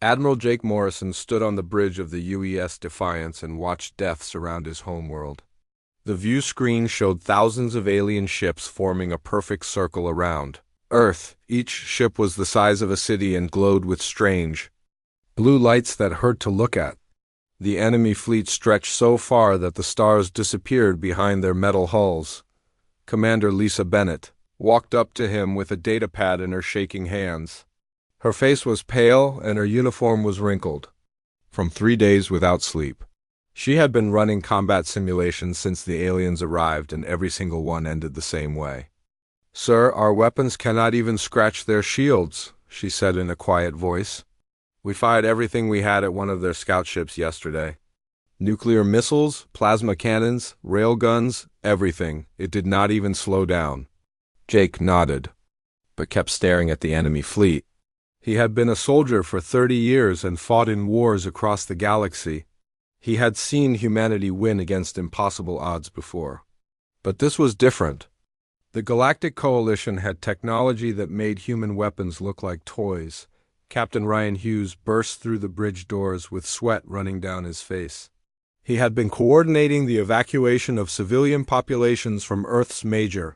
Admiral Jake Morrison stood on the bridge of the UES Defiance and watched death surround his homeworld. The view screen showed thousands of alien ships forming a perfect circle around Earth. Each ship was the size of a city and glowed with strange blue lights that hurt to look at. The enemy fleet stretched so far that the stars disappeared behind their metal hulls. Commander Lisa Bennett walked up to him with a datapad in her shaking hands. Her face was pale and her uniform was wrinkled from 3 days without sleep. She had been running combat simulations since the aliens arrived, and every single one ended the same way. "Sir, our weapons cannot even scratch their shields," she said in a quiet voice. "We fired everything we had at one of their scout ships yesterday. Nuclear missiles, plasma cannons, railguns, everything. It did not even slow down." Jake nodded, but kept staring at the enemy fleet. He had been a soldier for 30 years and fought in wars across the galaxy. He had seen humanity win against impossible odds before. But this was different. The Galactic Coalition had technology that made human weapons look like toys. Captain Ryan Hughes burst through the bridge doors with sweat running down his face. He had been coordinating the evacuation of civilian populations from Earth's major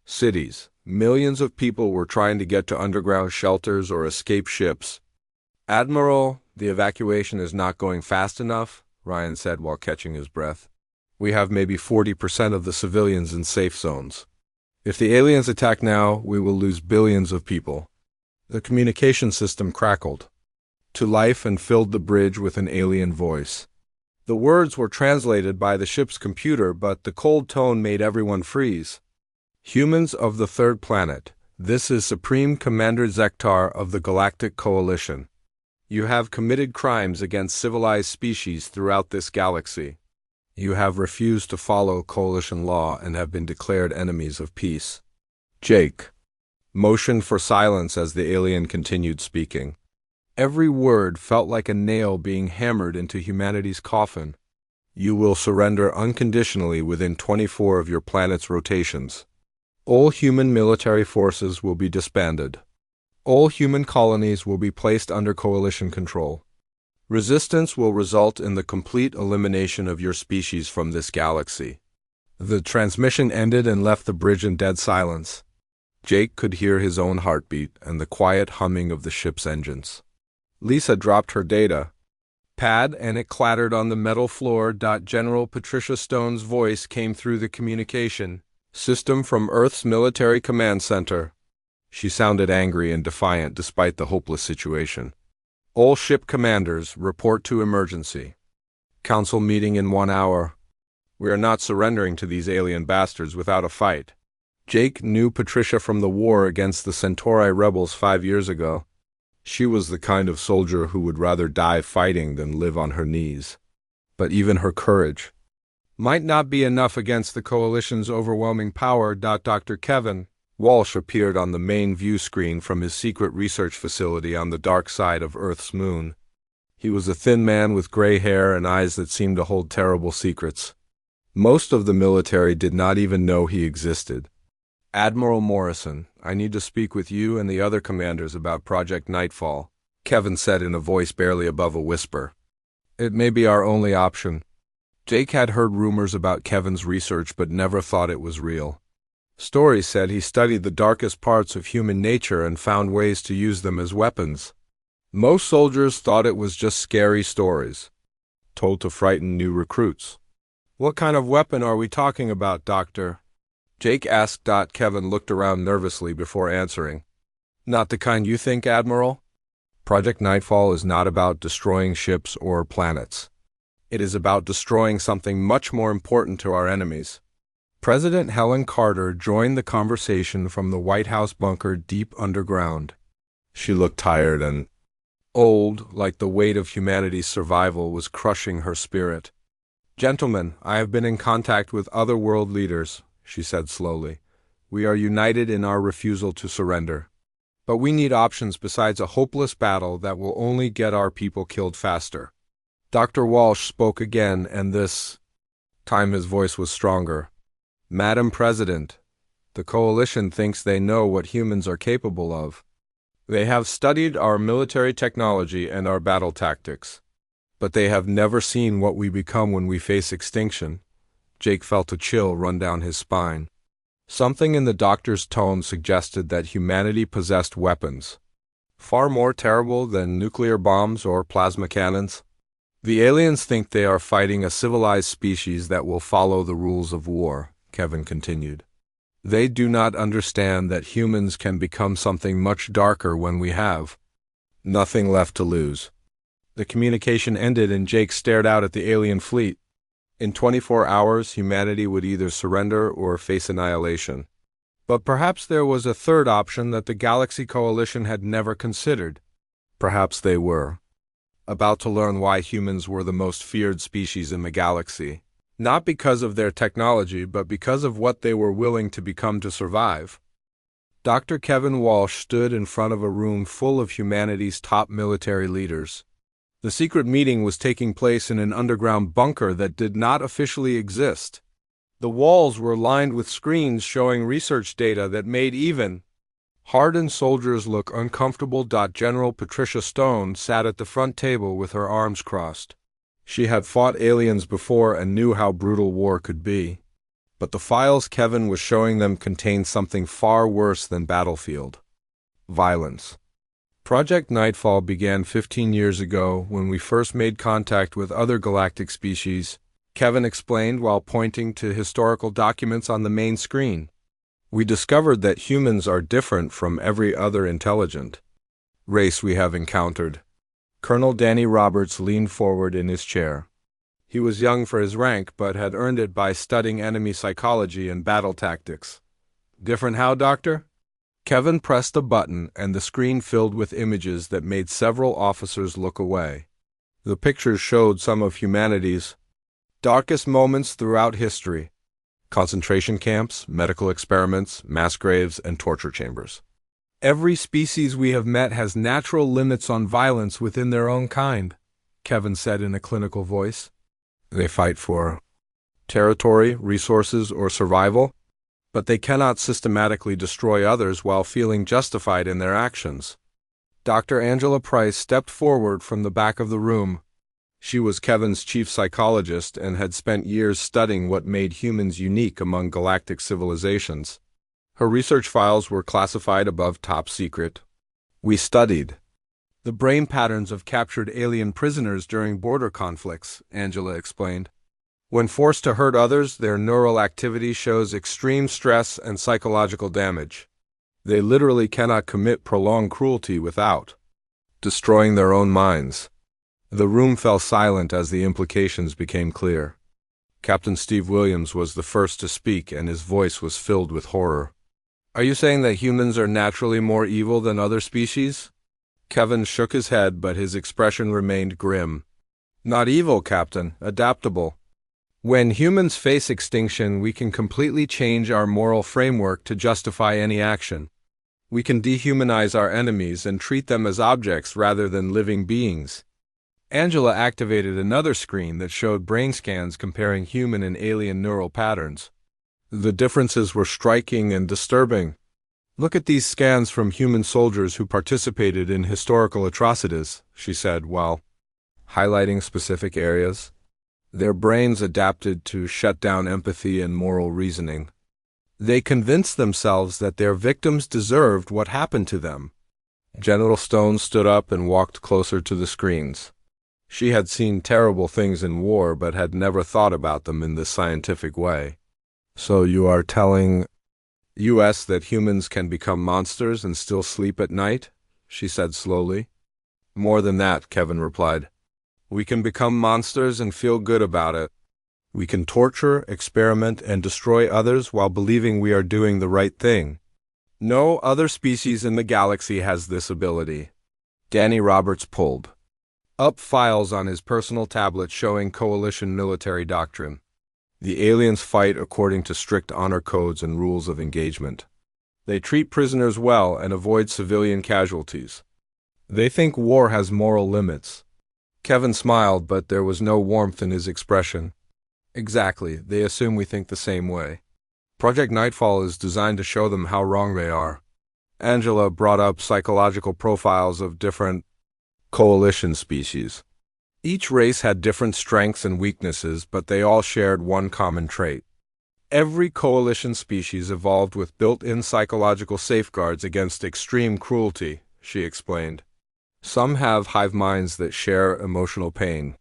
cities. Millions of people were trying to get to underground shelters or escape ships. "Admiral, the evacuation is not going fast enough," Ryan said while catching his breath. "We have maybe 40% of the civilians in safe zones. If the aliens attack now, we will lose billions of people." The communication system crackled to life and filled the bridge with an alien voice. The words were translated by the ship's computer, but the cold tone made everyone freeze. "Humans of the third planet, this is Supreme Commander Zektar of the Galactic Coalition. You have committed crimes against civilized species throughout this galaxy. You have refused to follow Coalition law and have been declared enemies of peace." Jake motioned for silence as the alien continued speaking. Every word felt like a nail being hammered into humanity's coffin. "You will surrender unconditionally within 24 of your planet's rotations. All human military forces will be disbanded. All human colonies will be placed under Coalition control. Resistance will result in the complete elimination of your species from this galaxy." The transmission ended and left the bridge in dead silence. Jake could hear his own heartbeat and the quiet humming of the ship's engines. Lisa dropped her data pad and it clattered on the metal floor. General Patricia Stone's voice came through the communication system from Earth's military command center. She sounded angry and defiant despite the hopeless situation. "All ship commanders, report to emergency. Council meeting in 1 hour. We are not surrendering to these alien bastards without a fight." Jake knew Patricia from the war against the Centauri rebels 5 years ago. She was the kind of soldier who would rather die fighting than live on her knees. But even her courage might not be enough against the Coalition's overwhelming power. Dr. Kevin Walsh appeared on the main view screen from his secret research facility on the dark side of Earth's moon. He was a thin man with gray hair and eyes that seemed to hold terrible secrets. Most of the military did not even know he existed. "Admiral Morrison, I need to speak with you and the other commanders about Project Nightfall," Kevin said in a voice barely above a whisper. "It may be our only option." Jake had heard rumors about Kevin's research but never thought it was real. Stories said he studied the darkest parts of human nature and found ways to use them as weapons. Most soldiers thought it was just scary stories, told to frighten new recruits. "What kind of weapon are we talking about, Doctor?" Jake asked. Kevin looked around nervously before answering. "Not the kind you think, Admiral. Project Nightfall is not about destroying ships or planets. It is about destroying something much more important to our enemies." President Helen Carter joined the conversation from the White House bunker deep underground. She looked tired and old, like the weight of humanity's survival was crushing her spirit. "Gentlemen, I have been in contact with other world leaders," she said slowly. "We are united in our refusal to surrender. But we need options besides a hopeless battle that will only get our people killed faster." Dr. Walsh spoke again, and this time his voice was stronger. "Madam President, the Coalition thinks they know what humans are capable of. They have studied our military technology and our battle tactics. But they have never seen what we become when we face extinction. Jake felt a chill run down his spine. Something in the doctor's tone suggested that humanity possessed weapons, far more terrible than nuclear bombs or plasma cannons. The aliens think they are fighting a civilized species that will follow the rules of war, Kevin continued. They do not understand that humans can become something much darker when we have nothing left to lose. The communication ended and Jake stared out at the alien fleet. In 24 hours, humanity would either surrender or face annihilation. But perhaps there was a third option that the Galaxy Coalition had never considered. Perhaps they were about to learn why humans were the most feared species in the galaxy. Not because of their technology, but because of what they were willing to become to survive. Dr. Kevin Walsh stood in front of a room full of humanity's top military leaders. The secret meeting was taking place in an underground bunker that did not officially exist. The walls were lined with screens showing research data that made even hardened soldiers look uncomfortable. General Patricia Stone sat at the front table with her arms crossed. She had fought aliens before and knew how brutal war could be. But the files Kevin was showing them contained something far worse than battlefield violence. Project Nightfall began 15 years ago when we first made contact with other galactic species, Kevin explained while pointing to historical documents on the main screen. We discovered that humans are different from every other intelligent race we have encountered. Colonel Danny Roberts leaned forward in his chair. He was young for his rank, but had earned it by studying enemy psychology and battle tactics. Different how, Doctor? Kevin pressed a button, and the screen filled with images that made several officers look away. The pictures showed some of humanity's darkest moments throughout history: concentration camps, medical experiments, mass graves, and torture chambers. Every species we have met has natural limits on violence within their own kind, Kevin said in a clinical voice. They fight for territory, resources, or survival, but they cannot systematically destroy others while feeling justified in their actions. Dr. Angela Price stepped forward from the back of the room. She was Kevin's chief psychologist and had spent years studying what made humans unique among galactic civilizations. Her research files were classified above top secret. We studied the brain patterns of captured alien prisoners during border conflicts, Angela explained. When forced to hurt others, their neural activity shows extreme stress and psychological damage. They literally cannot commit prolonged cruelty without destroying their own minds. The room fell silent as the implications became clear. Captain Steve Williams was the first to speak, and his voice was filled with horror. Are you saying that humans are naturally more evil than other species? Kevin shook his head, but his expression remained grim. Not evil, Captain, adaptable. When humans face extinction, we can completely change our moral framework to justify any action. We can dehumanize our enemies and treat them as objects rather than living beings. Angela activated another screen that showed brain scans comparing human and alien neural patterns. The differences were striking and disturbing. Look at these scans from human soldiers who participated in historical atrocities, she said, while highlighting specific areas. Their brains adapted to shut down empathy and moral reasoning. They convinced themselves that their victims deserved what happened to them. General Stone stood up and walked closer to the screens. She had seen terrible things in war, but had never thought about them in this scientific way. So you are telling us that humans can become monsters and still sleep at night? She said slowly. More than that, Kevin replied. We can become monsters and feel good about it. We can torture, experiment, and destroy others while believing we are doing the right thing. No other species in the galaxy has this ability. Danny Roberts pulled up files on his personal tablet showing coalition military doctrine. The aliens fight according to strict honor codes and rules of engagement. They treat prisoners well and avoid civilian casualties. They think war has moral limits. Kevin smiled, but there was no warmth in his expression. Exactly, they assume we think the same way. Project Nightfall is designed to show them how wrong they are. Angela brought up psychological profiles of different coalition species. Each race had different strengths and weaknesses, but they all shared one common trait. Every coalition species evolved with built-in psychological safeguards against extreme cruelty, she explained. Some have hive minds that share emotional pain.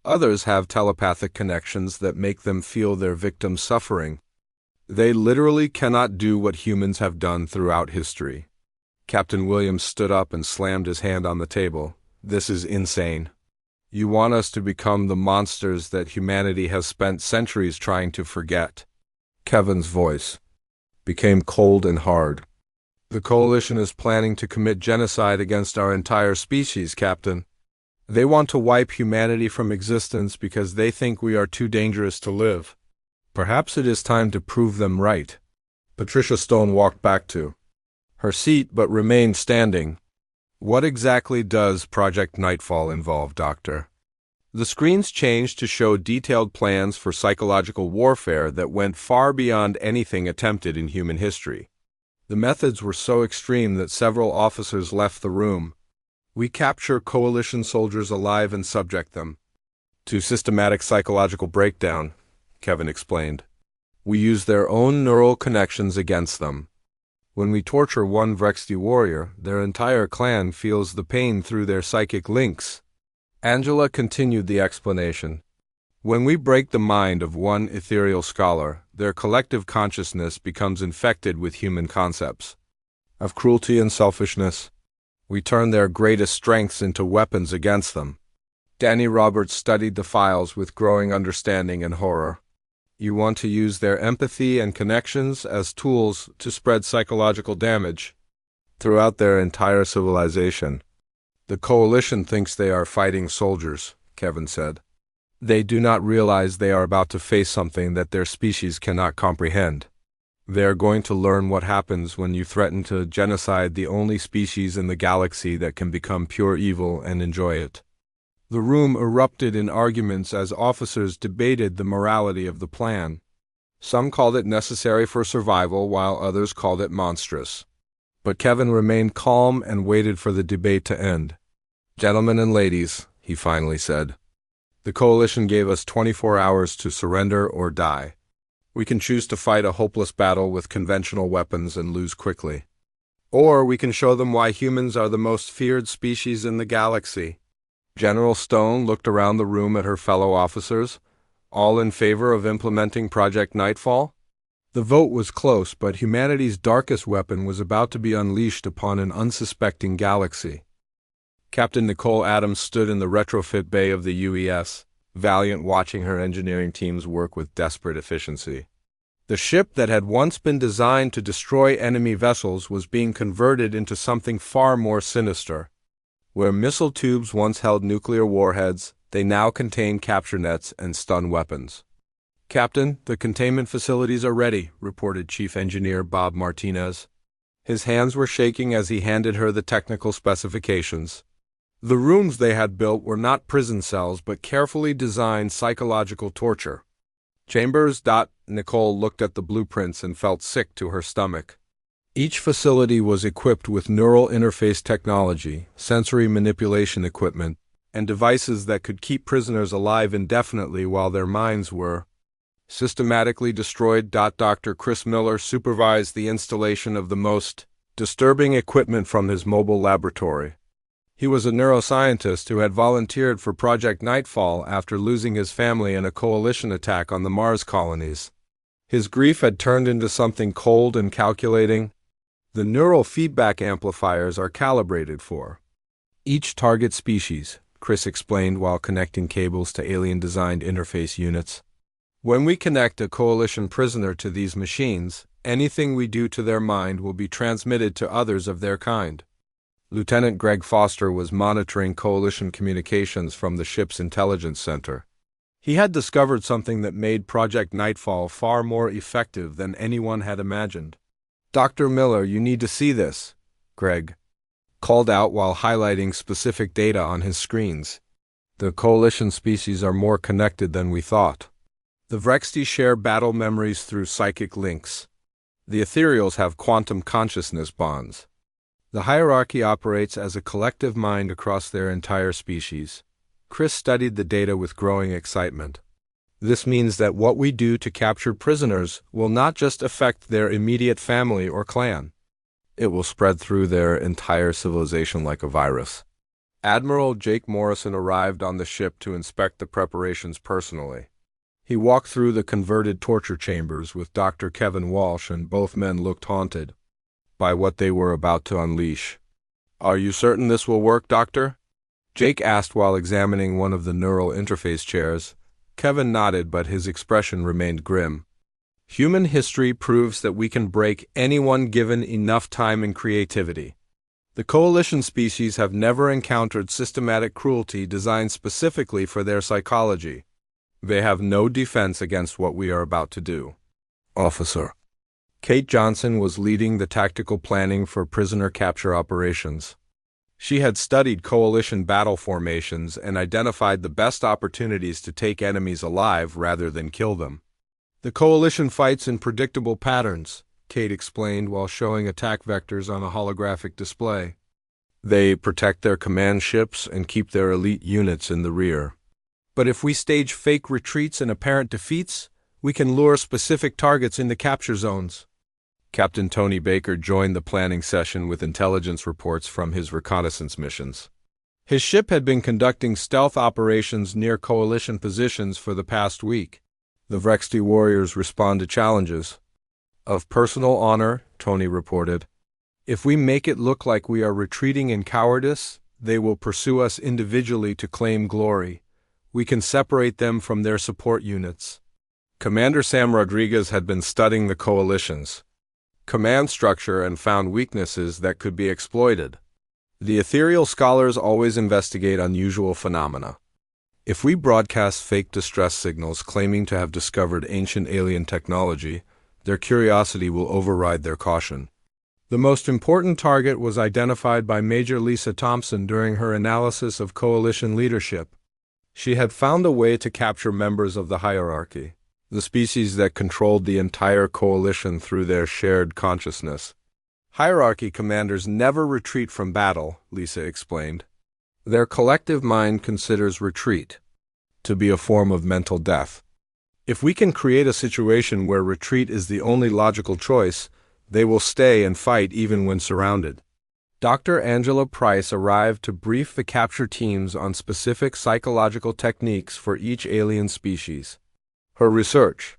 Others have telepathic connections that make them feel their victims' suffering. They literally cannot do what humans have done throughout history. Captain Williams stood up and slammed his hand on the table. This is insane. You want us to become the monsters that humanity has spent centuries trying to forget. Kevin's voice became cold and hard. The Coalition is planning to commit genocide against our entire species, Captain. They want to wipe humanity from existence because they think we are too dangerous to live. Perhaps it is time to prove them right. Patricia Stone walked back to her seat but remained standing. What exactly does Project Nightfall involve, Doctor? The screens changed to show detailed plans for psychological warfare that went far beyond anything attempted in human history. The methods were so extreme that several officers left the room. We capture coalition soldiers alive and subject them to systematic psychological breakdown, Kevin explained. We use their own neural connections against them. When we torture one Vrexty warrior, their entire clan feels the pain through their psychic links. Angela continued the explanation. When we break the mind of one ethereal scholar, their collective consciousness becomes infected with human concepts of cruelty and selfishness. We turn their greatest strengths into weapons against them. Danny Roberts studied the files with growing understanding and horror. You want to use their empathy and connections as tools to spread psychological damage throughout their entire civilization. The Coalition thinks they are fighting soldiers, Kevin said. They do not realize they are about to face something that their species cannot comprehend. They are going to learn what happens when you threaten to genocide the only species in the galaxy that can become pure evil and enjoy it. The room erupted in arguments as officers debated the morality of the plan. Some called it necessary for survival, while others called it monstrous. But Kevin remained calm and waited for the debate to end. Gentlemen and ladies, he finally said, the Coalition gave us 24 hours to surrender or die. We can choose to fight a hopeless battle with conventional weapons and lose quickly. Or we can show them why humans are the most feared species in the galaxy. General Stone looked around the room at her fellow officers, all in favor of implementing Project Nightfall. The vote was close, but humanity's darkest weapon was about to be unleashed upon an unsuspecting galaxy. Captain Nicole Adams stood in the retrofit bay of the UES, valiant watching her engineering teams work with desperate efficiency. The ship that had once been designed to destroy enemy vessels was being converted into something far more sinister. Where missile tubes once held nuclear warheads, they now contain capture nets and stun weapons. Captain, the containment facilities are ready, reported Chief Engineer Bob Martinez. His hands were shaking as he handed her the technical specifications. The rooms they had built were not prison cells, but carefully designed psychological torture chambers. Nicole looked at the blueprints and felt sick to her stomach. Each facility was equipped with neural interface technology, sensory manipulation equipment, and devices that could keep prisoners alive indefinitely while their minds were systematically destroyed. Dr. Chris Miller supervised the installation of the most disturbing equipment from his mobile laboratory. He was a neuroscientist who had volunteered for Project Nightfall after losing his family in a coalition attack on the Mars colonies. His grief had turned into something cold and calculating. The neural feedback amplifiers are calibrated for each target species, Chris explained while connecting cables to alien-designed interface units. When we connect a coalition prisoner to these machines, anything we do to their mind will be transmitted to others of their kind. Lieutenant Greg Foster was monitoring coalition communications from the ship's intelligence center. He had discovered something that made Project Nightfall far more effective than anyone had imagined. Dr. Miller, you need to see this, Greg called out while highlighting specific data on his screens. The coalition species are more connected than we thought. The Vrexty share battle memories through psychic links. The ethereals have quantum consciousness bonds. The hierarchy operates as a collective mind across their entire species. Chris studied the data with growing excitement. This means that what we do to capture prisoners will not just affect their immediate family or clan. It will spread through their entire civilization like a virus. Admiral Jake Morrison arrived on the ship to inspect the preparations personally. He walked through the converted torture chambers with Dr. Kevin Walsh, and both men looked haunted by what they were about to unleash. "Are you certain this will work, Doctor?" Jake asked while examining one of the neural interface chairs. Kevin nodded, but his expression remained grim. "Human history proves that we can break anyone given enough time and creativity. The coalition species have never encountered systematic cruelty designed specifically for their psychology. They have no defense against what we are about to do." Officer Kate Johnson was leading the tactical planning for prisoner capture operations. She had studied coalition battle formations and identified the best opportunities to take enemies alive rather than kill them. "The coalition fights in predictable patterns," Kate explained while showing attack vectors on a holographic display. "They protect their command ships and keep their elite units in the rear. But if we stage fake retreats and apparent defeats, we can lure specific targets into capture zones." Captain Tony Baker joined the planning session with intelligence reports from his reconnaissance missions. His ship had been conducting stealth operations near coalition positions for the past week. The Vrexty warriors respond to challenges. "Of personal honor," Tony reported. "If we make it look like we are retreating in cowardice, they will pursue us individually to claim glory. We can separate them from their support units." Commander Sam Rodriguez had been studying the coalition's command structure and found weaknesses that could be exploited. The ethereal scholars always investigate unusual phenomena. If we broadcast fake distress signals claiming to have discovered ancient alien technology, their curiosity will override their caution. The most important target was identified by Major Lisa Thompson during her analysis of coalition leadership. She had found a way to capture members of the hierarchy, the species that controlled the entire coalition through their shared consciousness. "Hierarchy commanders never retreat from battle," Lisa explained. "Their collective mind considers retreat to be a form of mental death. If we can create a situation where retreat is the only logical choice, they will stay and fight even when surrounded." Dr. Angela Price arrived to brief the capture teams on specific psychological techniques for each alien species. Her research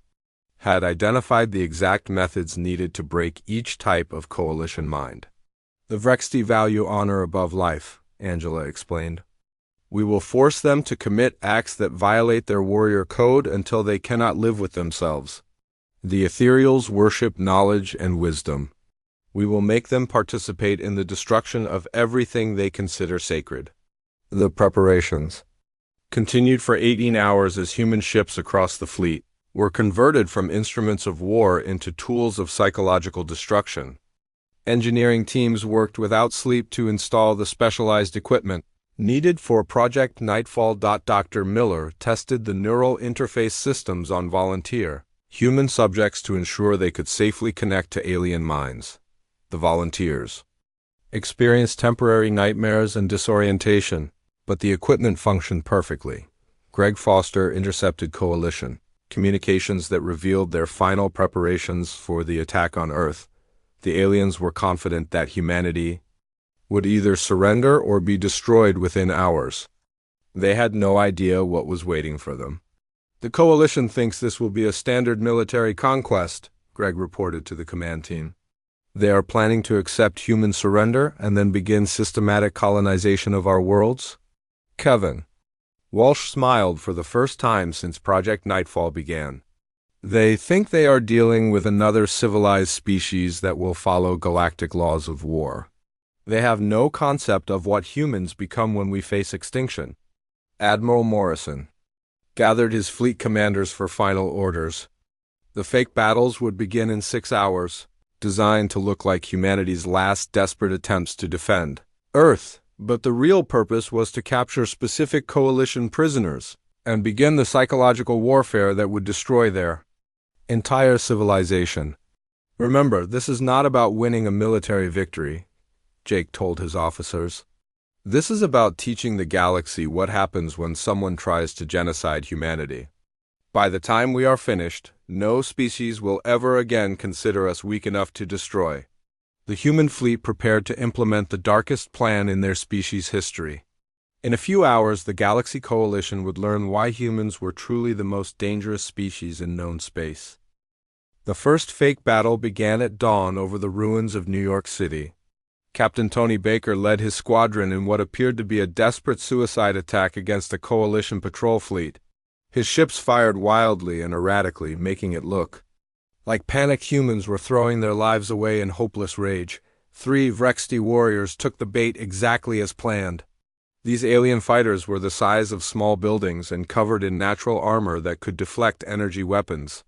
had identified the exact methods needed to break each type of coalition mind. "The Vrexty value honor above life," Angela explained. "We will force them to commit acts that violate their warrior code until they cannot live with themselves. The ethereals worship knowledge and wisdom. We will make them participate in the destruction of everything they consider sacred." The preparations continued for 18 hours as human ships across the fleet were converted from instruments of war into tools of psychological destruction. Engineering teams worked without sleep to install the specialized equipment needed for Project Nightfall. Dr. Miller tested the neural interface systems on volunteer human subjects to ensure they could safely connect to alien minds. The volunteers experienced temporary nightmares and disorientation, but the equipment functioned perfectly. Greg Foster intercepted coalition communications that revealed their final preparations for the attack on Earth. The aliens were confident that humanity would either surrender or be destroyed within hours. They had no idea what was waiting for them. "The coalition thinks this will be a standard military conquest," Greg reported to the command team. "They are planning to accept human surrender and then begin systematic colonization of our worlds." Kevin Walsh smiled for the first time since Project Nightfall began. "They think they are dealing with another civilized species that will follow galactic laws of war. They have no concept of what humans become when we face extinction." Admiral Morrison gathered his fleet commanders for final orders. The fake battles would begin in 6 hours, designed to look like humanity's last desperate attempts to defend Earth. But the real purpose was to capture specific coalition prisoners and begin the psychological warfare that would destroy their entire civilization. Remember, this is not about winning a military victory. Jake told his officers. "This is about teaching the galaxy what happens when someone tries to genocide humanity. By the time we are finished, no species will ever again consider us weak enough to destroy." The human fleet prepared to implement the darkest plan in their species' history. In a few hours, the Galaxy Coalition would learn why humans were truly the most dangerous species in known space. The first fake battle began at dawn over the ruins of New York City. Captain Tony Baker led his squadron in what appeared to be a desperate suicide attack against the Coalition patrol fleet. His ships fired wildly and erratically, making it look like panicked humans were throwing their lives away in hopeless rage. 3 Vrexty warriors took the bait exactly as planned. These alien fighters were the size of small buildings and covered in natural armor that could deflect energy weapons.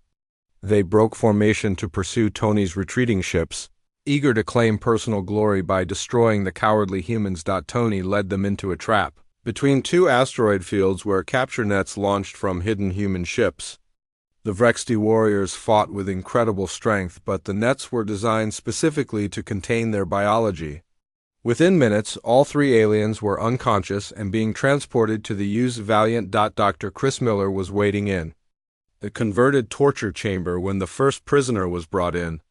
They broke formation to pursue Tony's retreating ships, eager to claim personal glory by destroying the cowardly humans. Tony led them into a trap between 2 asteroid fields where capture nets launched from hidden human ships. The Vrexty warriors fought with incredible strength, but the nets were designed specifically to contain their biology. Within minutes, all 3 aliens were unconscious and being transported to the U's Valiant. Dr. Chris Miller was waiting in the converted torture chamber when the first prisoner was brought in.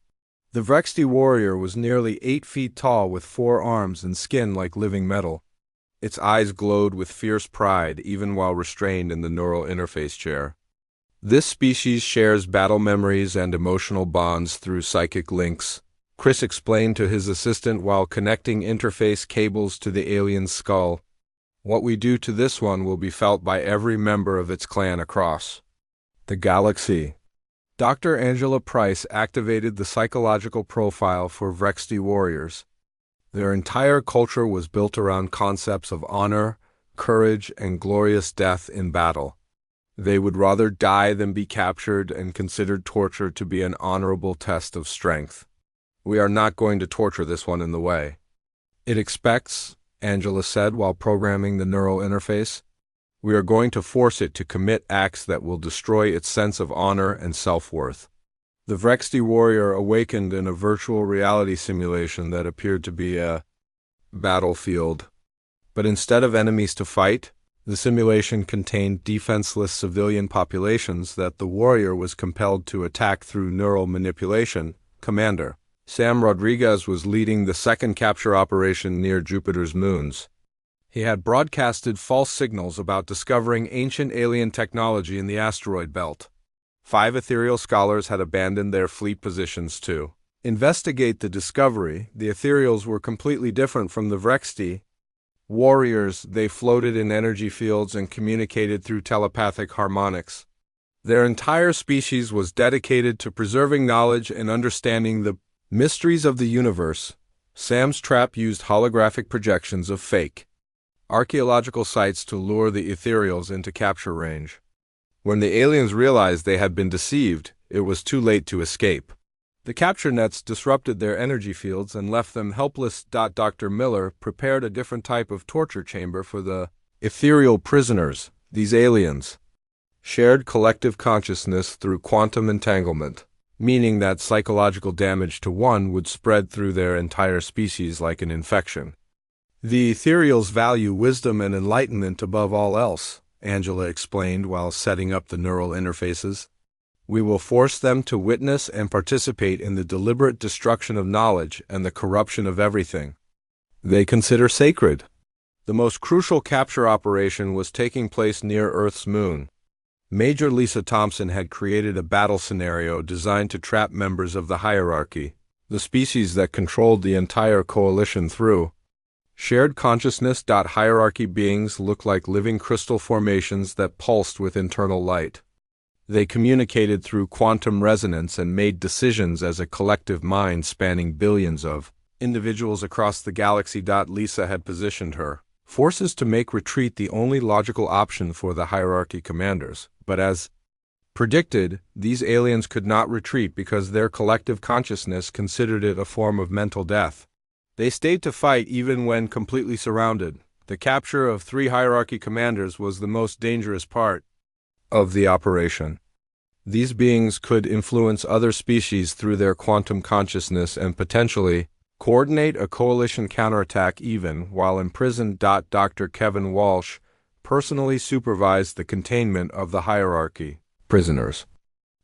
The Vrexty warrior was nearly 8 feet tall with 4 arms and skin like living metal. Its eyes glowed with fierce pride even while restrained in the neural interface chair. This species shares battle memories and emotional bonds through psychic links, Chris explained to his assistant while connecting interface cables to the alien's skull. What we do to this one will be felt by every member of its clan across the galaxy. Dr. Angela Price activated the psychological profile for Vrexty warriors. Their entire culture was built around concepts of honor, courage, and glorious death in battle. They would rather die than be captured and considered torture to be an honorable test of strength. "We are not going to torture this one in the way it expects," Angela said while programming the neural interface. "We are going to force it to commit acts that will destroy its sense of honor and self-worth." The Vrexty warrior awakened in a virtual reality simulation that appeared to be a battlefield. But instead of enemies to fight, the simulation contained defenseless civilian populations that the warrior was compelled to attack through neural manipulation. Commander Sam Rodriguez was leading the second capture operation near Jupiter's moons. He had broadcasted false signals about discovering ancient alien technology in the asteroid belt. 5 ethereal scholars had abandoned their fleet positions to investigate the discovery. The ethereals were completely different from the Vrexty warriors. They floated in energy fields and communicated through telepathic harmonics. Their entire species was dedicated to preserving knowledge and understanding the mysteries of the universe. Sam's trap used holographic projections of fake archaeological sites to lure the ethereals into capture range. When the aliens realized they had been deceived, it was too late to escape. The capture nets disrupted their energy fields and left them helpless. Dr. Miller prepared a different type of torture chamber for the ethereal prisoners. These aliens shared collective consciousness through quantum entanglement, meaning that psychological damage to one would spread through their entire species like an infection. The ethereals value wisdom and enlightenment above all else, Angela explained while setting up the neural interfaces. We will force them to witness and participate in the deliberate destruction of knowledge and the corruption of everything they consider sacred. The most crucial capture operation was taking place near Earth's moon. Major Lisa Thompson had created a battle scenario designed to trap members of the hierarchy, the species that controlled the entire coalition through shared consciousness. Hierarchy beings looked like living crystal formations that pulsed with internal light. They communicated through quantum resonance and made decisions as a collective mind spanning billions of individuals across the galaxy. Lisa had positioned her forces to make retreat the only logical option for the hierarchy commanders. But as predicted, these aliens could not retreat because their collective consciousness considered it a form of mental death. They stayed to fight even when completely surrounded. The capture of 3 hierarchy commanders was the most dangerous part of the operation. These beings could influence other species through their quantum consciousness and potentially Coordinate a coalition counterattack even while imprisoned. Dr. Kevin Walsh personally supervised the containment of the hierarchy prisoners.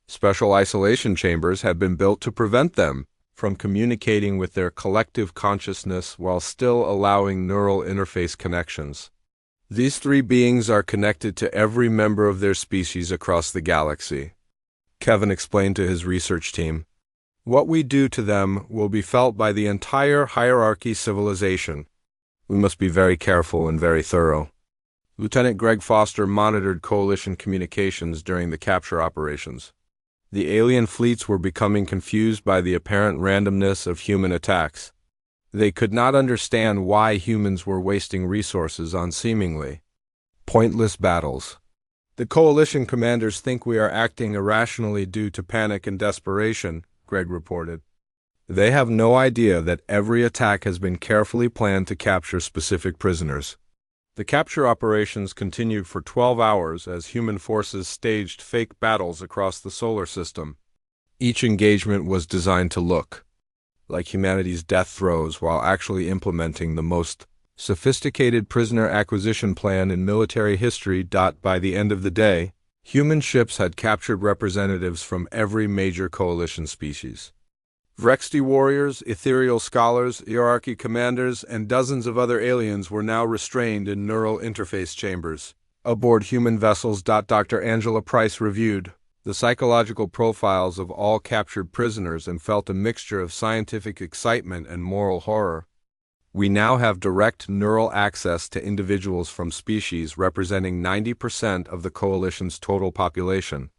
Special isolation chambers had been built to prevent them from communicating with their collective consciousness while still allowing neural interface connections. These three beings are connected to every member of their species across the galaxy. Kevin explained to his research team, "What we do to them will be felt by the entire hierarchy civilization. We must be very careful and very thorough." Lieutenant Greg Foster monitored coalition communications during the capture operations. The alien fleets were becoming confused by the apparent randomness of human attacks. They could not understand why humans were wasting resources on seemingly pointless battles. "The coalition commanders think we are acting irrationally due to panic and desperation," Greg reported. "They have no idea that every attack has been carefully planned to capture specific prisoners." The capture operations continued for 12 hours as human forces staged fake battles across the solar system. Each engagement was designed to look like humanity's death throes while actually implementing the most sophisticated prisoner acquisition plan in military history. By the end of the day, human ships had captured representatives from every major coalition species. Vrexty warriors, ethereal scholars, hierarchy commanders, and dozens of other aliens were now restrained in neural interface chambers aboard human vessels. Dr. Angela Price reviewed the psychological profiles of all captured prisoners and felt a mixture of scientific excitement and moral horror. "We now have direct neural access to individuals from species representing 90% of the coalition's total population."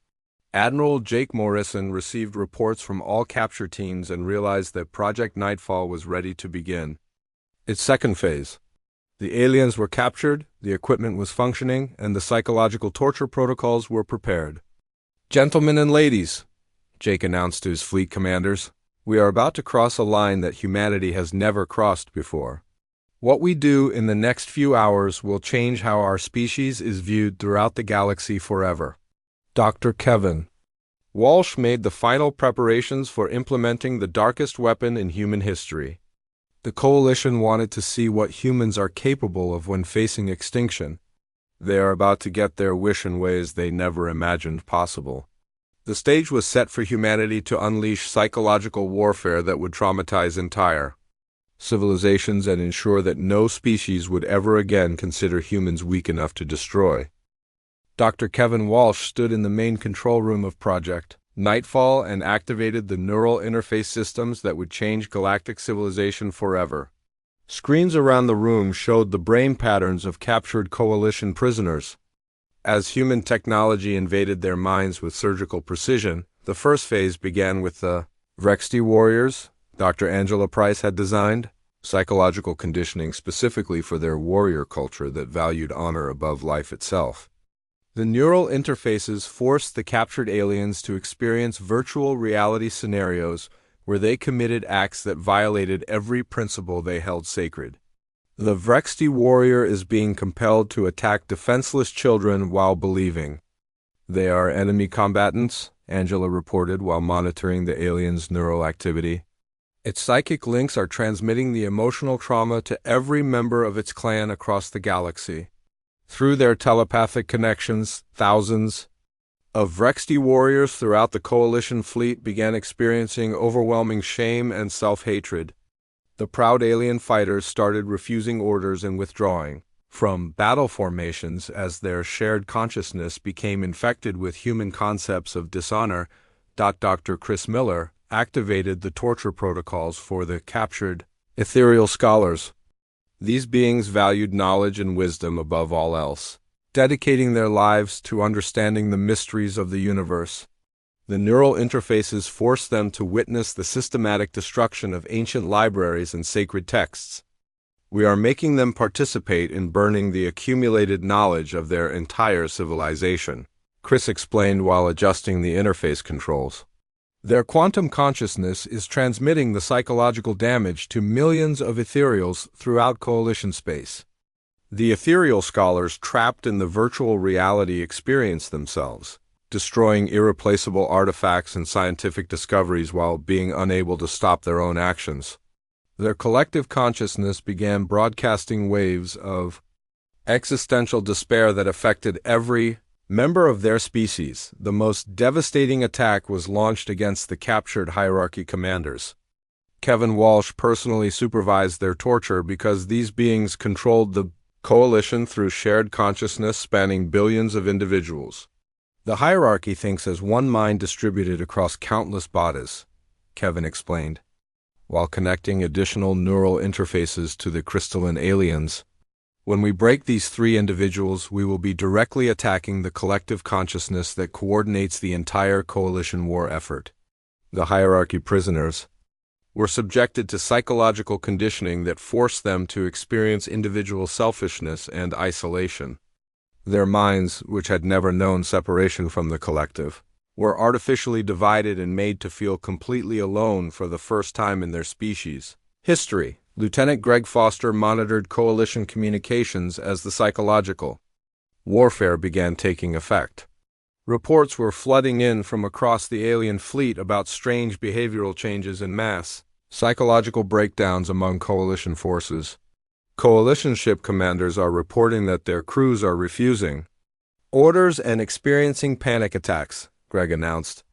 Admiral Jake Morrison received reports from all capture teams and realized that Project Nightfall was ready to begin its second phase. The aliens were captured, the equipment was functioning, and the psychological torture protocols were prepared. "Gentlemen and ladies," Jake announced to his fleet commanders, "we are about to cross a line that humanity has never crossed before. What we do in the next few hours will change how our species is viewed throughout the galaxy forever." Dr. Kevin Walsh made the final preparations for implementing the darkest weapon in human history. The Coalition wanted to see what humans are capable of when facing extinction. They are about to get their wish in ways they never imagined possible. The stage was set for humanity to unleash psychological warfare that would traumatize entire civilizations and ensure that no species would ever again consider humans weak enough to destroy. Dr. Kevin Walsh stood in the main control room of Project Nightfall and activated the neural interface systems that would change galactic civilization forever. Screens around the room showed the brain patterns of captured coalition prisoners. As human technology invaded their minds with surgical precision, the first phase began with the Vrexty warriors Dr. Angela Price had designed, psychological conditioning specifically for their warrior culture that valued honor above life itself. The neural interfaces forced the captured aliens to experience virtual reality scenarios where they committed acts that violated every principle they held sacred. The Vrexty warrior is being compelled to attack defenseless children while believing they are enemy combatants, Angela reported while monitoring the aliens' neural activity. Its psychic links are transmitting the emotional trauma to every member of its clan across the galaxy. Through their telepathic connections, thousands of Vrexty warriors throughout the Coalition fleet began experiencing overwhelming shame and self-hatred. The proud alien fighters started refusing orders and withdrawing from battle formations as their shared consciousness became infected with human concepts of dishonor. Dr. Chris Miller activated the torture protocols for the captured ethereal scholars. These beings valued knowledge and wisdom above all else, dedicating their lives to understanding the mysteries of the universe. The neural interfaces forced them to witness the systematic destruction of ancient libraries and sacred texts. "We are making them participate in burning the accumulated knowledge of their entire civilization," Chris explained while adjusting the interface controls. "Their quantum consciousness is transmitting the psychological damage to millions of ethereals throughout Coalition space. The ethereal scholars trapped in the virtual reality experience themselves, destroying irreplaceable artifacts and scientific discoveries while being unable to stop their own actions. Their collective consciousness began broadcasting waves of existential despair that affected every member of their species. The most devastating attack was launched against the captured hierarchy commanders. Kevin Walsh personally supervised their torture because these beings controlled the coalition through shared consciousness spanning billions of individuals. The hierarchy thinks as one mind distributed across countless bodies, Kevin explained, while connecting additional neural interfaces to the crystalline aliens. When we break these three individuals, we will be directly attacking the collective consciousness that coordinates the entire coalition war effort. The hierarchy prisoners were subjected to psychological conditioning that forced them to experience individual selfishness and isolation. Their minds, which had never known separation from the collective, were artificially divided and made to feel completely alone for the first time in their species' history. Lieutenant Greg Foster monitored coalition communications as the psychological warfare began taking effect. Reports were flooding in from across the alien fleet about strange behavioral changes in mass psychological breakdowns among coalition forces. Coalition ship commanders are reporting that their crews are refusing orders and experiencing panic attacks, Greg announced.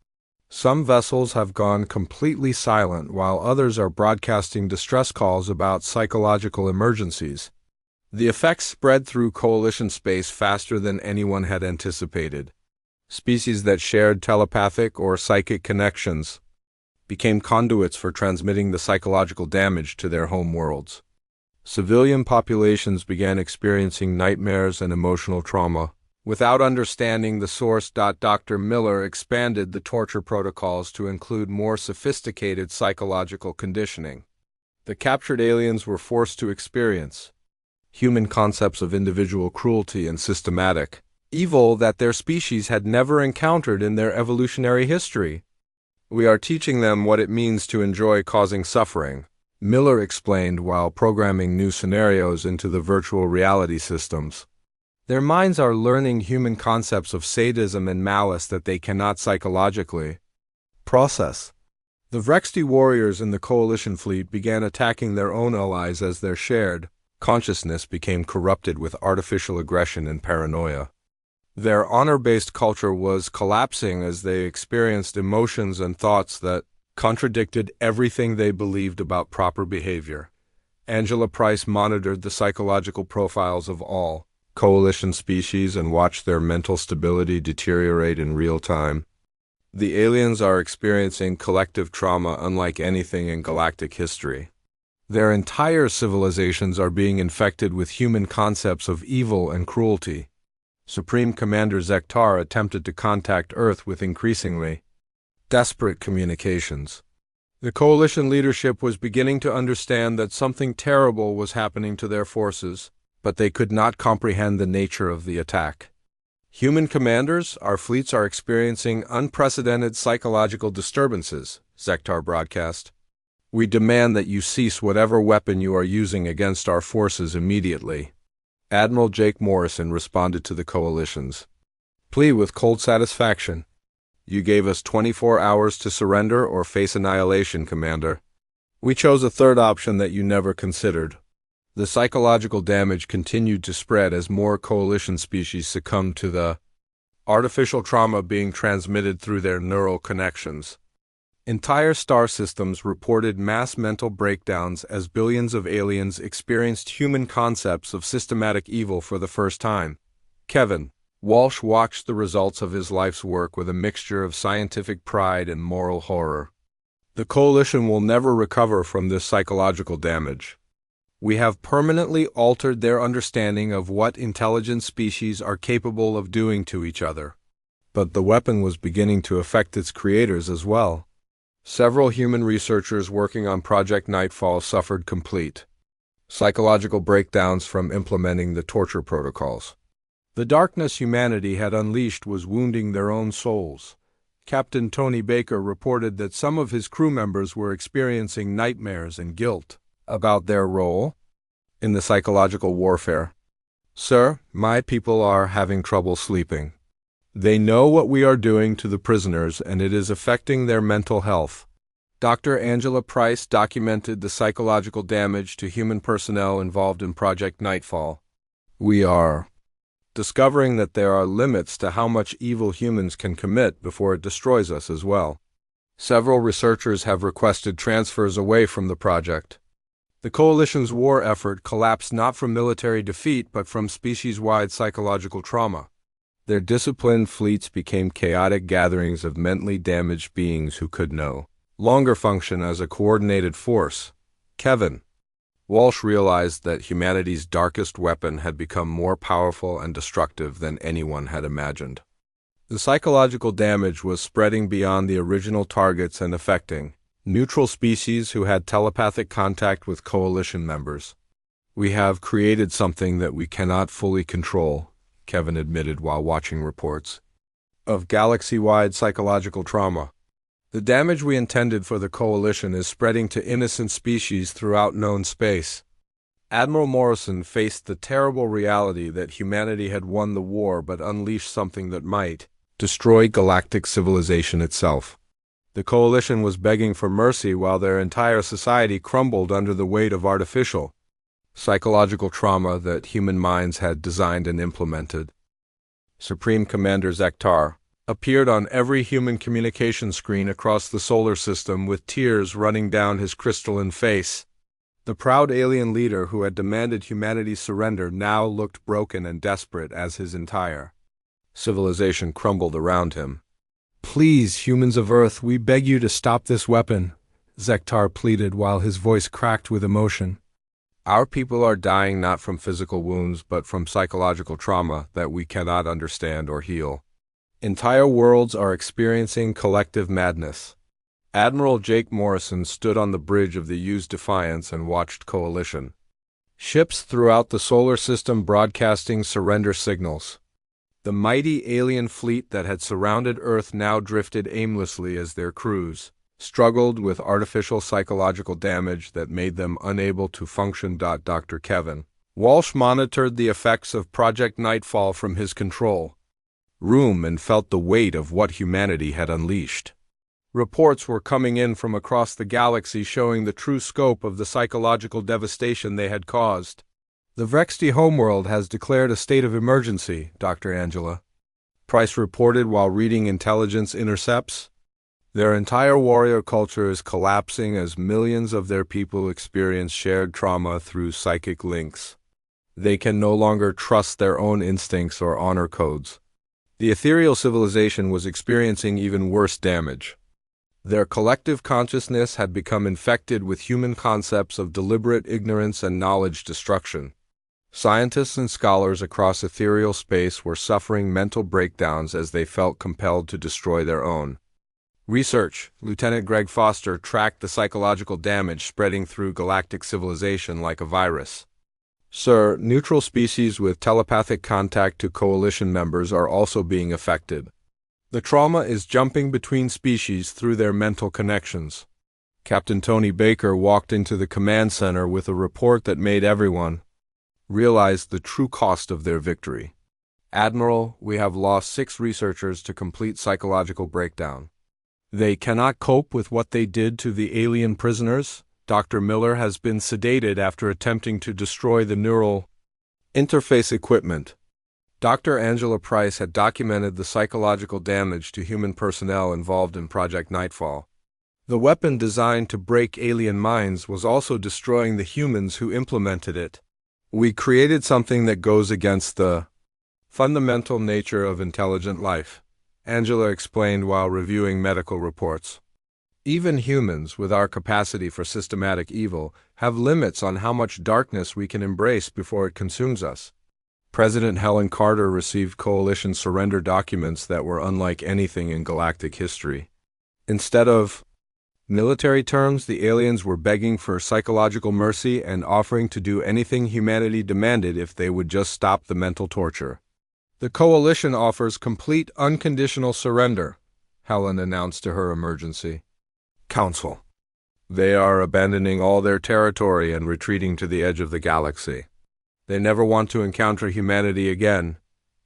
Some vessels have gone completely silent while others are broadcasting distress calls about psychological emergencies. The effects spread through coalition space faster than anyone had anticipated. Species that shared telepathic or psychic connections became conduits for transmitting the psychological damage to their home worlds. Civilian populations began experiencing nightmares and emotional trauma. Without understanding the source, Dr. Miller expanded the torture protocols to include more sophisticated psychological conditioning. The captured aliens were forced to experience human concepts of individual cruelty and systematic evil that their species had never encountered in their evolutionary history. We are teaching them what it means to enjoy causing suffering, Miller explained while programming new scenarios into the virtual reality systems. Their minds are learning human concepts of sadism and malice that they cannot psychologically process. The Vrexty warriors in the coalition fleet began attacking their own allies as their shared consciousness became corrupted with artificial aggression and paranoia. Their honor-based culture was collapsing as they experienced emotions and thoughts that contradicted everything they believed about proper behavior. Angela Price monitored the psychological profiles of all coalition species and watched their mental stability deteriorate in real time. The aliens are experiencing collective trauma unlike anything in galactic history. Their entire civilizations are being infected with human concepts of evil and cruelty. Supreme Commander Zektar attempted to contact Earth with increasingly desperate communications. The coalition leadership was beginning to understand that something terrible was happening to their forces, but they could not comprehend the nature of the attack. Human commanders, our fleets are experiencing unprecedented psychological disturbances, Zektar broadcast. We demand that you cease whatever weapon you are using against our forces immediately. Admiral Jake Morrison responded to the coalition's plea with cold satisfaction. You gave us 24 hours to surrender or face annihilation, Commander. We chose a third option that you never considered. The psychological damage continued to spread as more coalition species succumbed to the artificial trauma being transmitted through their neural connections. Entire star systems reported mass mental breakdowns as billions of aliens experienced human concepts of systematic evil for the first time. Kevin Walsh watched the results of his life's work with a mixture of scientific pride and moral horror. The coalition will never recover from this psychological damage. We have permanently altered their understanding of what intelligent species are capable of doing to each other. But the weapon was beginning to affect its creators as well. Several human researchers working on Project Nightfall suffered complete psychological breakdowns from implementing the torture protocols. The darkness humanity had unleashed was wounding their own souls. Captain Tony Baker reported that some of his crew members were experiencing nightmares and guilt about their role in the psychological warfare. Sir, my people are having trouble sleeping. They know what we are doing to the prisoners, and it is affecting their mental health. Dr. Angela Price documented the psychological damage to human personnel involved in Project Nightfall. We are discovering that there are limits to how much evil humans can commit before it destroys us as well. Several researchers have requested transfers away from the project. The Coalition's war effort collapsed not from military defeat but from species-wide psychological trauma. Their disciplined fleets became chaotic gatherings of mentally damaged beings who could no longer function as a coordinated force. Kevin Walsh realized that humanity's darkest weapon had become more powerful and destructive than anyone had imagined. The psychological damage was spreading beyond the original targets and affecting neutral species who had telepathic contact with Coalition members. We have created something that we cannot fully control, Kevin admitted while watching reports of galaxy-wide psychological trauma. The damage we intended for the Coalition is spreading to innocent species throughout known space. Admiral Morrison faced the terrible reality that humanity had won the war but unleashed something that might destroy galactic civilization itself. The Coalition was begging for mercy while their entire society crumbled under the weight of artificial psychological trauma that human minds had designed and implemented. Supreme Commander Zektar appeared on every human communication screen across the solar system with tears running down his crystalline face. The proud alien leader who had demanded humanity's surrender now looked broken and desperate as his entire civilization crumbled around him. "Please, humans of Earth, we beg you to stop this weapon," Zektar pleaded while his voice cracked with emotion. "Our people are dying not from physical wounds but from psychological trauma that we cannot understand or heal. Entire worlds are experiencing collective madness." Admiral Jake Morrison stood on the bridge of the U's Defiance and watched Coalition ships throughout the solar system broadcasting surrender signals. The mighty alien fleet that had surrounded Earth now drifted aimlessly as their crews struggled with artificial psychological damage that made them unable to function. Dr. Kevin Walsh monitored the effects of Project Nightfall from his control room and felt the weight of what humanity had unleashed. Reports were coming in from across the galaxy showing the true scope of the psychological devastation they had caused. "The Vrexty homeworld has declared a state of emergency," Dr. Angela Price reported while reading intelligence intercepts. "Their entire warrior culture is collapsing as millions of their people experience shared trauma through psychic links. They can no longer trust their own instincts or honor codes. The ethereal civilization was experiencing even worse damage. Their collective consciousness had become infected with human concepts of deliberate ignorance and knowledge destruction. Scientists and scholars across ethereal space were suffering mental breakdowns as they felt compelled to destroy their own." Research. Lieutenant Greg Foster tracked the psychological damage spreading through galactic civilization like a virus. "Sir, neutral species with telepathic contact to Coalition members are also being affected. The trauma is jumping between species through their mental connections." Captain Tony Baker walked into the command center with a report that made everyone realize the true cost of their victory. "Admiral, we have lost 6 researchers to complete psychological breakdown. They cannot cope with what they did to the alien prisoners. Dr. Miller has been sedated after attempting to destroy the neural interface equipment." Dr. Angela Price had documented the psychological damage to human personnel involved in Project Nightfall. The weapon designed to break alien minds was also destroying the humans who implemented it. "We created something that goes against the fundamental nature of intelligent life," Angela explained while reviewing medical reports. "Even humans, with our capacity for systematic evil, have limits on how much darkness we can embrace before it consumes us." President Helen Carter received Coalition surrender documents that were unlike anything in galactic history. Instead of military terms, the aliens were begging for psychological mercy and offering to do anything humanity demanded if they would just stop the mental torture. "The Coalition offers complete, unconditional surrender," Helen announced to her emergency council. "They are abandoning all their territory and retreating to the edge of the galaxy. They never want to encounter humanity again,"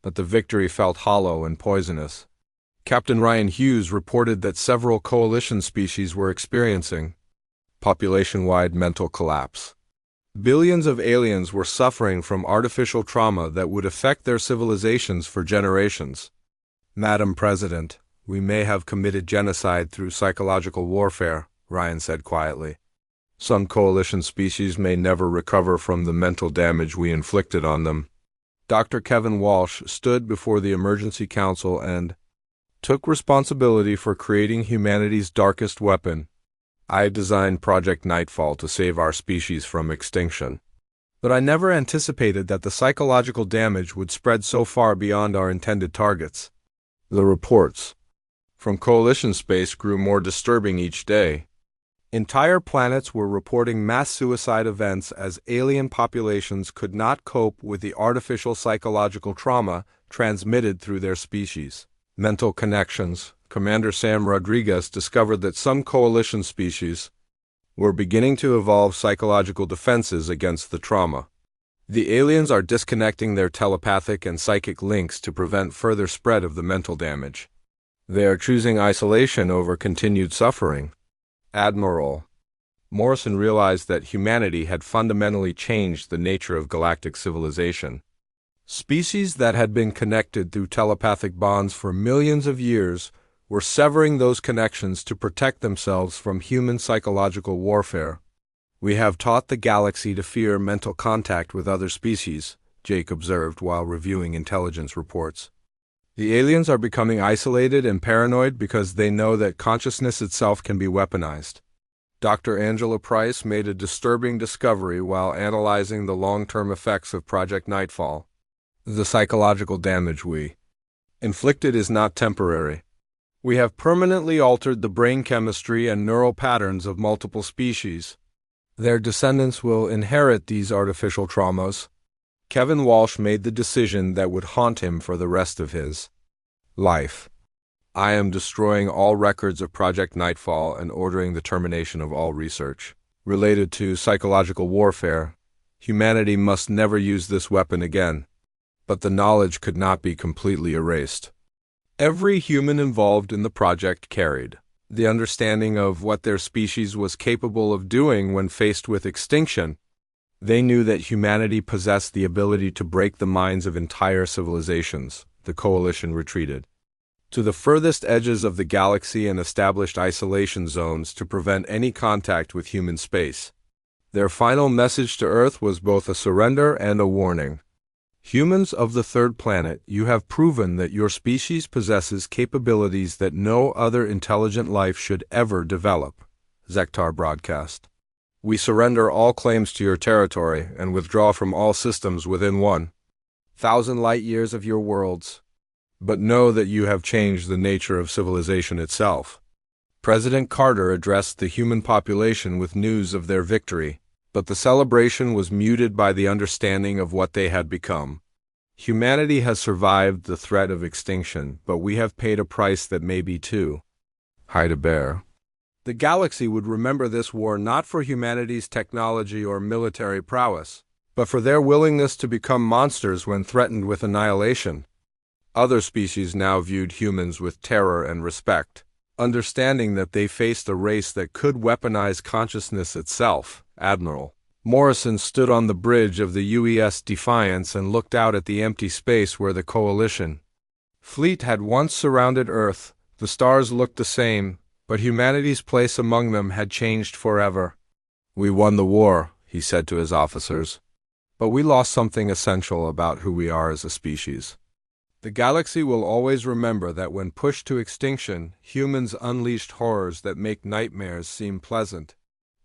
but the victory felt hollow and poisonous. Captain Ryan Hughes reported that several coalition species were experiencing population-wide mental collapse. Billions of aliens were suffering from artificial trauma that would affect their civilizations for generations. Madam President, we may have committed genocide through psychological warfare, Ryan said quietly. Some coalition species may never recover from the mental damage we inflicted on them. Dr. Kevin Walsh stood before the Emergency Council and took responsibility for creating humanity's darkest weapon. I designed Project Nightfall to save our species from extinction. But I never anticipated that the psychological damage would spread so far beyond our intended targets. The reports from coalition space grew more disturbing each day. Entire planets were reporting mass suicide events as alien populations could not cope with the artificial psychological trauma transmitted through their species. Mental connections. Commander Sam Rodriguez discovered that some coalition species were beginning to evolve psychological defenses against the trauma. The aliens are disconnecting their telepathic and psychic links to prevent further spread of the mental damage. They are choosing isolation over continued suffering. Admiral Morrison realized that humanity had fundamentally changed the nature of galactic civilization. Species that had been connected through telepathic bonds for millions of years were severing those connections to protect themselves from human psychological warfare. We have taught the galaxy to fear mental contact with other species, Jake observed while reviewing intelligence reports. The aliens are becoming isolated and paranoid because they know that consciousness itself can be weaponized. Dr. Angela Price made a disturbing discovery while analyzing the long-term effects of Project Nightfall. The psychological damage we inflicted is not temporary. We have permanently altered the brain chemistry and neural patterns of multiple species. Their descendants will inherit these artificial traumas. Kevin Walsh made the decision that would haunt him for the rest of his life. I am destroying all records of Project Nightfall and ordering the termination of all research related to psychological warfare. Humanity must never use this weapon again. But the knowledge could not be completely erased. Every human involved in the project carried the understanding of what their species was capable of doing when faced with extinction. They knew that humanity possessed the ability to break the minds of entire civilizations. The coalition retreated to the furthest edges of the galaxy and established isolation zones to prevent any contact with human space. Their final message to Earth was both a surrender and a warning. Humans of the third planet, you have proven that your species possesses capabilities that no other intelligent life should ever develop, Zektar broadcast. We surrender all claims to your territory and withdraw from all systems within 1,000 light-years of your worlds. But know that you have changed the nature of civilization itself. President Carter addressed the human population with news of their victory, but the celebration was muted by the understanding of what they had become. Humanity has survived the threat of extinction, but we have paid a price that may be too high to bear. The galaxy would remember this war not for humanity's technology or military prowess, but for their willingness to become monsters when threatened with annihilation. Other species now viewed humans with terror and respect, understanding that they faced a race that could weaponize consciousness itself. Admiral Morrison stood on the bridge of the UES Defiance and looked out at the empty space where the coalition fleet had once surrounded Earth. The stars looked the same, but humanity's place among them had changed forever. We won the war, he said to his officers, but we lost something essential about who we are as a species. The galaxy will always remember that when pushed to extinction, humans unleashed horrors that make nightmares seem pleasant.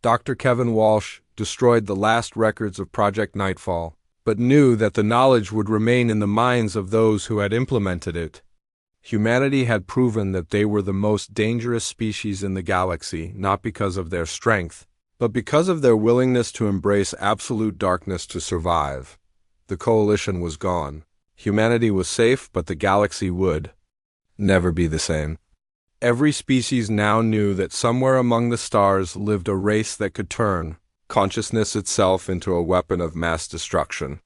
Dr. Kevin Walsh destroyed the last records of Project Nightfall, but knew that the knowledge would remain in the minds of those who had implemented it. Humanity had proven that they were the most dangerous species in the galaxy, not because of their strength, but because of their willingness to embrace absolute darkness to survive. The coalition was gone. Humanity was safe, but the galaxy would never be the same. Every species now knew that somewhere among the stars lived a race that could turn consciousness itself into a weapon of mass destruction.